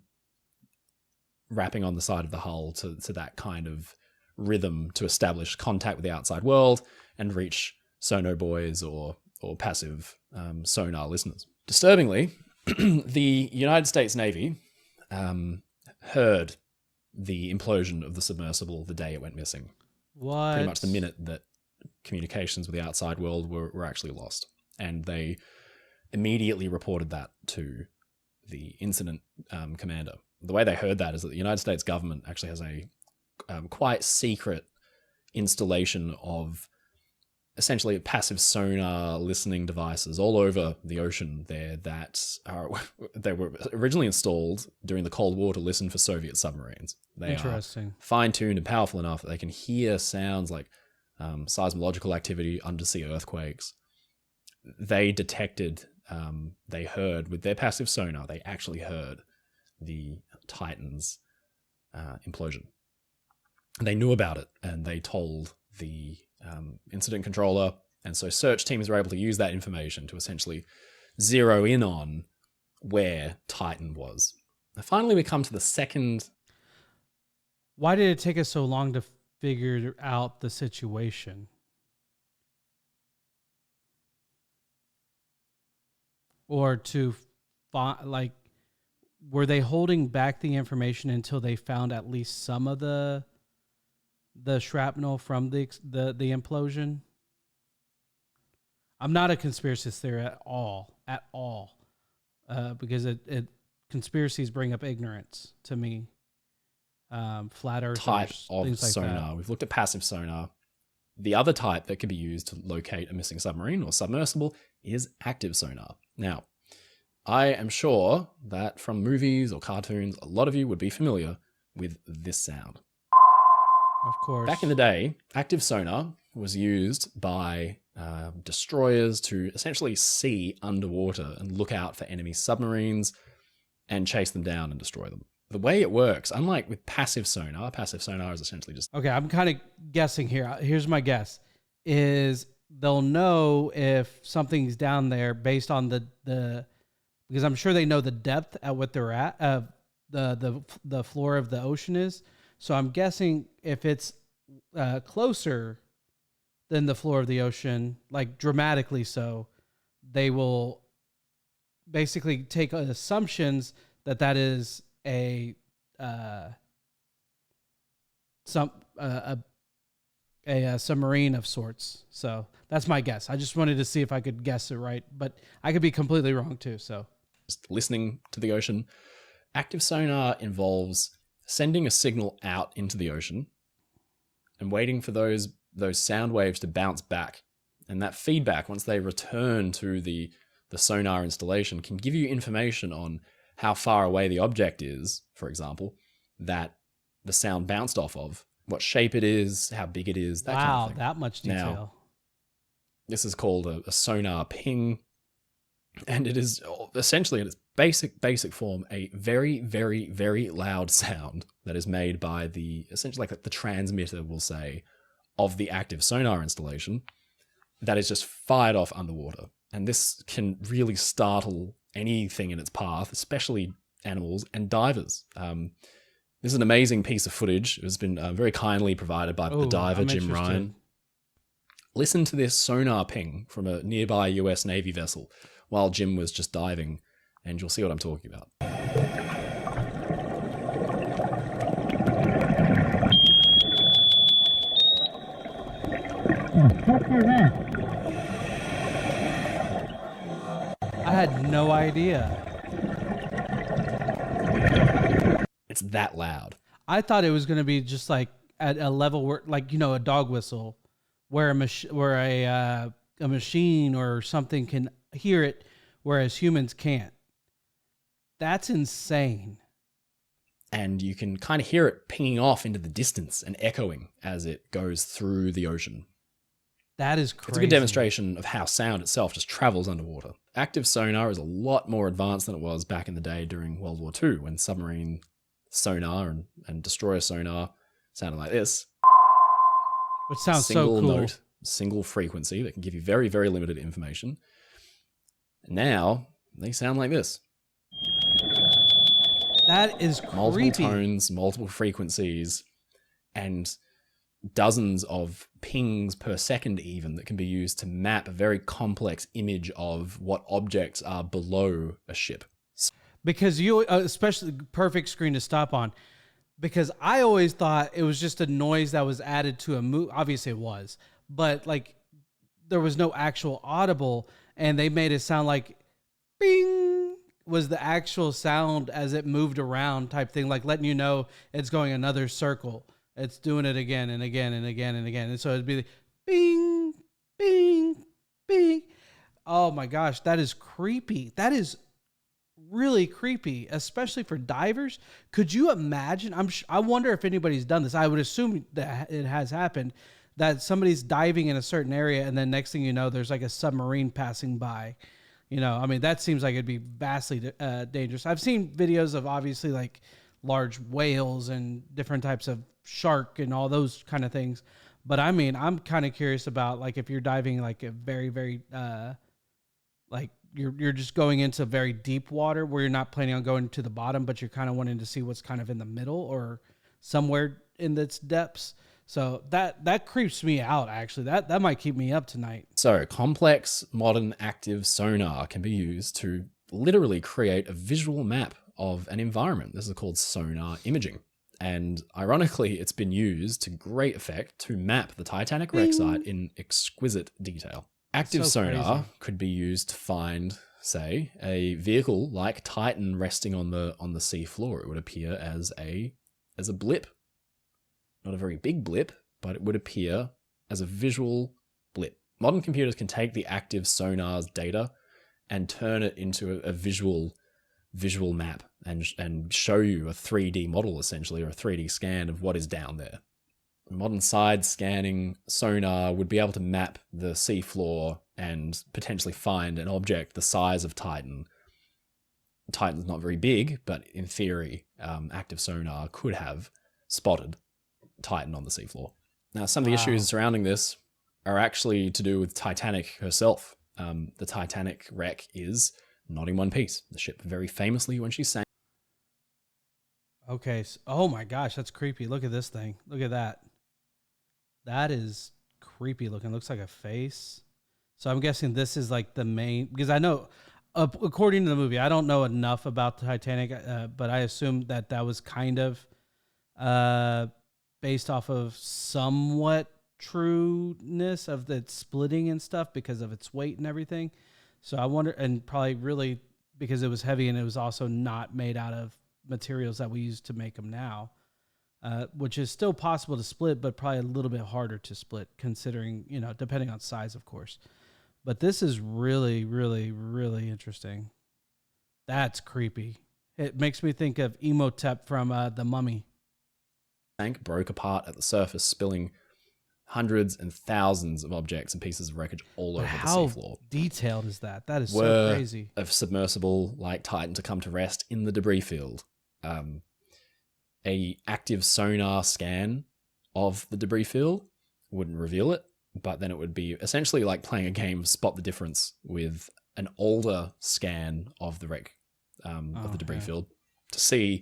rapping on the side of the hull to that kind of rhythm to establish contact with the outside world and reach sonobuoys or passive sonar listeners. Disturbingly, the United States Navy heard the implosion of the submersible the day it went missing. What? Pretty much the minute that communications with the outside world were actually lost. And they immediately reported that to the incident commander. The way they heard that is that the United States government actually has a quite secret installation of essentially passive sonar listening devices all over the ocean there they were originally installed during the Cold War to listen for Soviet submarines. They are fine-tuned and powerful enough that they can hear sounds like seismological activity, undersea earthquakes. They detected, they heard with their passive sonar, they actually heard the Titan's implosion. They knew about it and they told the incident controller, and so search teams were able to use that information to essentially zero in on where Titan was. Now, finally, we come to the second. Why did it take us so long to figure out the situation? Or to find, were they holding back the information until they found at least some of the shrapnel from the implosion? I'm not a conspiracy theorist at all, because conspiracies bring up ignorance to me. Flat earthers, type of things like sonar. that. We've looked at passive sonar. The other type that could be used to locate a missing submarine or submersible is active sonar. Now, I am sure that from movies or cartoons, a lot of you would be familiar with this sound. Of course. Back in the day, active sonar was used by destroyers to essentially see underwater and look out for enemy submarines and chase them down and destroy them. The way it works, unlike with passive sonar is essentially just... Okay, I'm kind of guessing here. Here's my guess, is they'll know if something's down there based on the because I'm sure they know the depth at what they're at, the floor of the ocean is. So I'm guessing if it's closer than the floor of the ocean, like dramatically so, they will basically take assumptions that is a submarine of sorts. So that's my guess. I just wanted to see if I could guess it right, but I could be completely wrong too. So just listening to the ocean. Active sonar involves sending a signal out into the ocean and waiting for those sound waves to bounce back. And that feedback, once they return to the sonar installation, can give you information on how far away the object is, for example, that the sound bounced off of, what shape it is, how big it is, that kind of thing. That much detail. Now, this is called a sonar ping, and it is essentially in its basic form a very, very, very loud sound that is made by essentially like the transmitter, we'll say, of the active sonar installation that is just fired off underwater. And this can really startle anything in its path, especially animals and divers. This is an amazing piece of footage. It has been very kindly provided by the diver, Jim Ryan. Listen to this sonar ping from a nearby US Navy vessel while Jim was just diving, and you'll see what I'm talking about. I had no idea. It's that loud. I thought it was going to be just like at a level where, like, a dog whistle, where a machine or something can hear it, whereas humans can't. That's insane. And you can kind of hear it pinging off into the distance and echoing as it goes through the ocean. That is crazy. It's a good demonstration of how sound itself just travels underwater. Active sonar is a lot more advanced than it was back in the day during World War II, when submarine sonar and destroyer sonar sounded like this. Which sounds so cool. Single note, single frequency that can give you very, very limited information. Now they sound like this. That is creepy. Multiple tones, multiple frequencies, and dozens of pings per second even that can be used to map a very complex image of what objects are below a ship. Because you, especially perfect screen to stop on, because I always thought it was just a noise that was added to a movie. Obviously it was, but like there was no actual audible, and they made it sound like bing was the actual sound as it moved around type thing, like letting you know it's going another circle. It's doing it again and again and again and again. And so it'd be like, bing, bing, bing. Oh my gosh, that is creepy. That is really creepy, especially for divers. Could you imagine? I wonder if anybody's done this. I would assume that it has happened, that somebody's diving in a certain area and then next thing you know, there's like a submarine passing by. I mean, that seems like it'd be vastly dangerous. I've seen videos of obviously like large whales and different types of shark and all those kind of things. But I mean, I'm kind of curious about like if you're diving like a very, very like you're just going into very deep water where you're not planning on going to the bottom, but you're kind of wanting to see what's kind of in the middle or somewhere in its depths. So that creeps me out, actually. That might keep me up tonight. So complex modern active sonar can be used to literally create a visual map of an environment. This is called sonar imaging. And ironically, it's been used to great effect to map the Titanic wreck site in exquisite detail. Active sonar could be used to find, say, a vehicle like Titan resting on the sea floor. It would appear as a blip. Not a very big blip, but it would appear as a visual blip. Modern computers can take the active sonar's data and turn it into a visual map and show you a 3D model, essentially, or a 3D scan of what is down there. Modern side scanning sonar would be able to map the seafloor and potentially find an object the size of Titan. Titan's not very big, but in theory, active sonar could have spotted Titan on the seafloor. Now, some of the issues surrounding this are actually to do with Titanic herself. The Titanic wreck is not in one piece. The ship very famously, when she sank. Okay. Oh my gosh, that's creepy. Look at this thing. Look at that. That is creepy looking. Looks like a face. So I'm guessing this is like the main, because I know, according to the movie, I don't know enough about the Titanic, but I assume that was kind of based off of somewhat trueness of the splitting and stuff because of its weight and everything. So I wonder, and probably really because it was heavy and it was also not made out of materials that we use to make them now, which is still possible to split, but probably a little bit harder to split considering, depending on size, of course. But this is really, really, really interesting. That's creepy. It makes me think of Imhotep from The Mummy. Tank broke apart at the surface, spilling hundreds and thousands of objects and pieces of wreckage all over the seafloor. How detailed is that? That is so crazy. A submersible like Titan to come to rest in the debris field. A active sonar scan of the debris field wouldn't reveal it, but then it would be essentially like playing a game of Spot the Difference with an older scan of the wreck of the debris field to see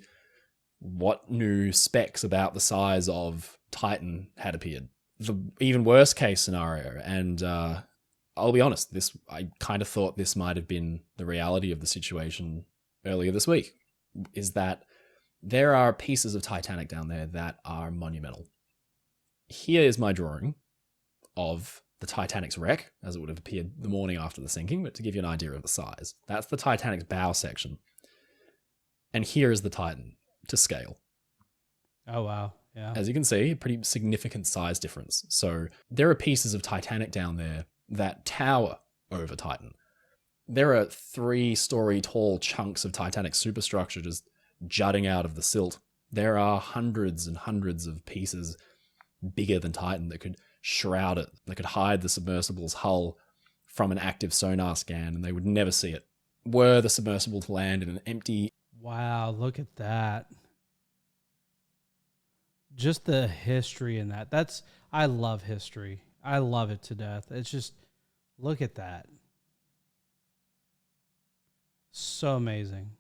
what new specs about the size of Titan had appeared. The even worse case scenario, and I'll be honest, I kind of thought this might have been the reality of the situation earlier this week, is that there are pieces of Titanic down there that are monumental. Here is my drawing of the Titanic's wreck, as it would have appeared the morning after the sinking, but to give you an idea of the size. That's the Titanic's bow section. And here is the Titan to scale. Oh, wow. Yeah. As you can see, a pretty significant size difference. So there are pieces of Titanic down there that tower over Titan. There are 3-story tall chunks of Titanic superstructure just jutting out of the silt. There are hundreds and hundreds of pieces bigger than Titan that could shroud it, that could hide the submersible's hull from an active sonar scan, and they would never see it. Were the submersible to land in an empty... Wow, look at that. Just the history in that. I love history. I love it to death. It's just, look at that. So amazing.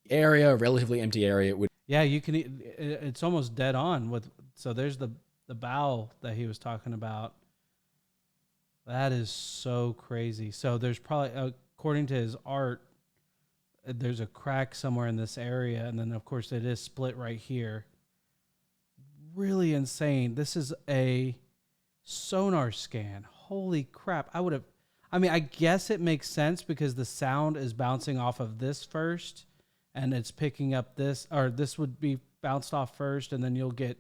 Relatively empty area. Yeah, you can, it's almost dead on with, so there's the bow that he was talking about. That is so crazy. So there's probably, according to his art, there's a crack somewhere in this area. And then of course it is split right here. Really insane. This is a sonar scan. Holy crap. I guess it makes sense because the sound is bouncing off of this first and it's picking up this, or this would be bounced off first and then you'll get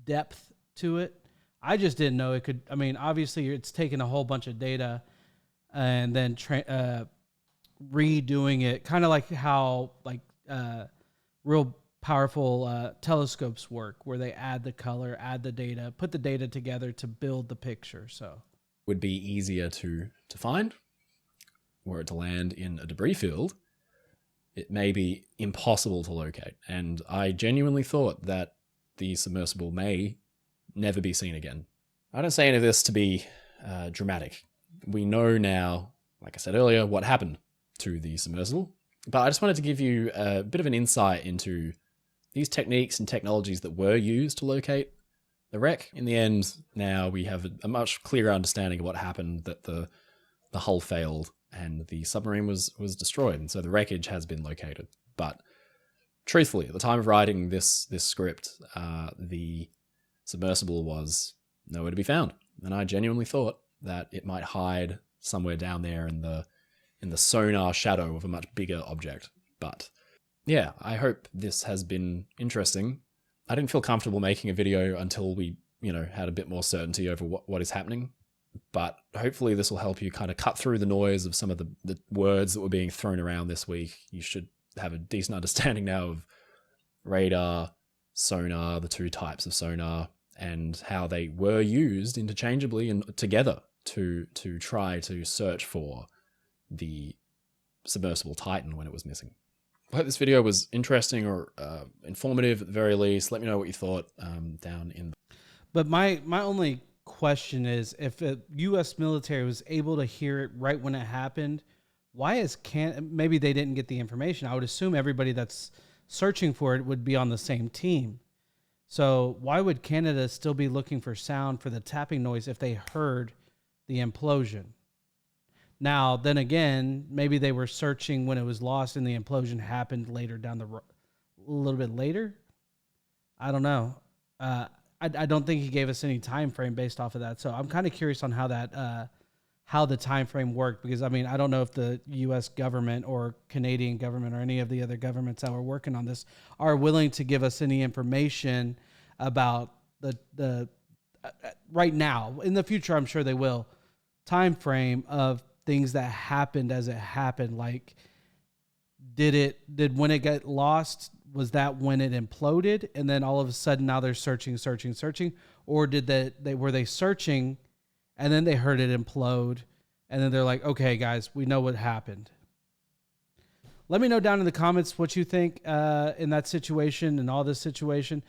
depth to it. I just didn't know it could, obviously it's taking a whole bunch of data and then redoing it, kind of like how real powerful telescopes work, where they add the color, add the data, put the data together to build the picture. So would be easier to find. Were it to land in a debris field, it may be impossible to locate. And I genuinely thought that the submersible may never be seen again. I don't say any of this to be dramatic. We know now, like I said earlier, what happened to the submersible. But I just wanted to give you a bit of an insight into these techniques and technologies that were used to locate the wreck. In the end, now we have a much clearer understanding of what happened, that the hull failed and the submarine was destroyed. And so the wreckage has been located. But truthfully, at the time of writing this script, the submersible was nowhere to be found. And I genuinely thought that it might hide somewhere down there in the sonar shadow of a much bigger object. But yeah, I hope this has been interesting. I didn't feel comfortable making a video until we, had a bit more certainty over what is happening. but hopefully this will help you kind of cut through the noise of some of the words that were being thrown around this week. You should have a decent understanding now of radar, sonar, the two types of sonar, and how they were used interchangeably and together to try to search for the submersible Titan when it was missing. I hope this video was interesting or informative at the very least. Let me know what you thought down in. But my only question is, if the U.S. military was able to hear it right when it happened, why is maybe they didn't get the information? I would assume everybody that's searching for it would be on the same team. So why would Canada still be looking for sound for the tapping noise if they heard the implosion? Now, then again, maybe they were searching when it was lost and the implosion happened later down the road, a little bit later. I don't know. I don't think he gave us any time frame based off of that. So I'm kind of curious on how that how the time frame worked, because I mean, I don't know if the U.S. government or Canadian government or any of the other governments that were working on this are willing to give us any information about the right now. In the future, I'm sure they will. Time frame of things that happened as it happened. Like, did when it got lost, was that when it imploded and then all of a sudden now they're searching, or did were they searching and then they heard it implode and then they're like, okay guys, we know what happened. Let me know down in the comments what you think in that situation and all this situation.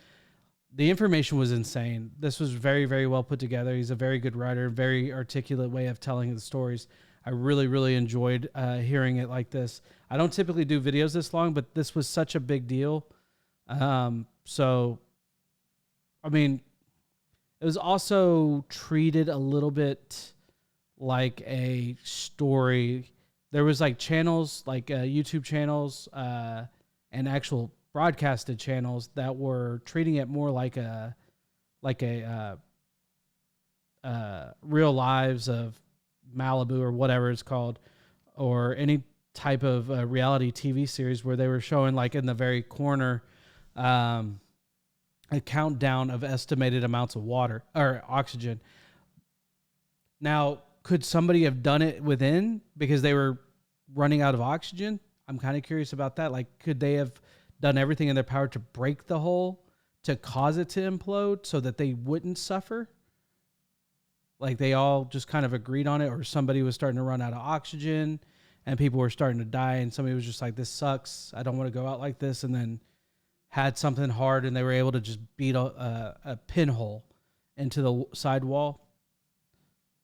The information was insane. This was very, very well put together. He's a very good writer, very articulate way of telling the stories. I really, really enjoyed hearing it like this. I don't typically do videos this long, but this was such a big deal. So, I mean, it was also treated a little bit like a story. There was like channels, like YouTube channels and actual broadcasted channels that were treating it more like a real lives of Malibu or whatever it's called, or any type of reality TV series where they were showing like in the very corner a countdown of estimated amounts of water or oxygen. Now, could somebody have done it within because they were running out of oxygen? I'm kind of curious about that. Like, could they have done everything in their power to break the hole to cause it to implode so that they wouldn't suffer? Like, they all just kind of agreed on it, or somebody was starting to run out of oxygen and people were starting to die and somebody was just like, this sucks, I don't want to go out like this, and then had something hard and they were able to just beat a pinhole into the side wall.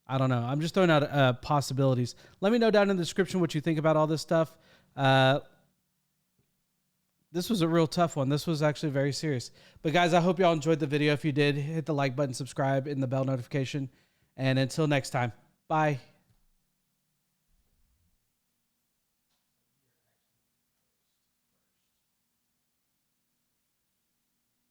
I don't know. I'm just throwing out possibilities. Let me know down in the description what you think about all this stuff. This was a real tough one. This was actually very serious. But guys, I hope y'all enjoyed the video. If you did, hit the like button, subscribe, and the bell notification. And until next time, bye.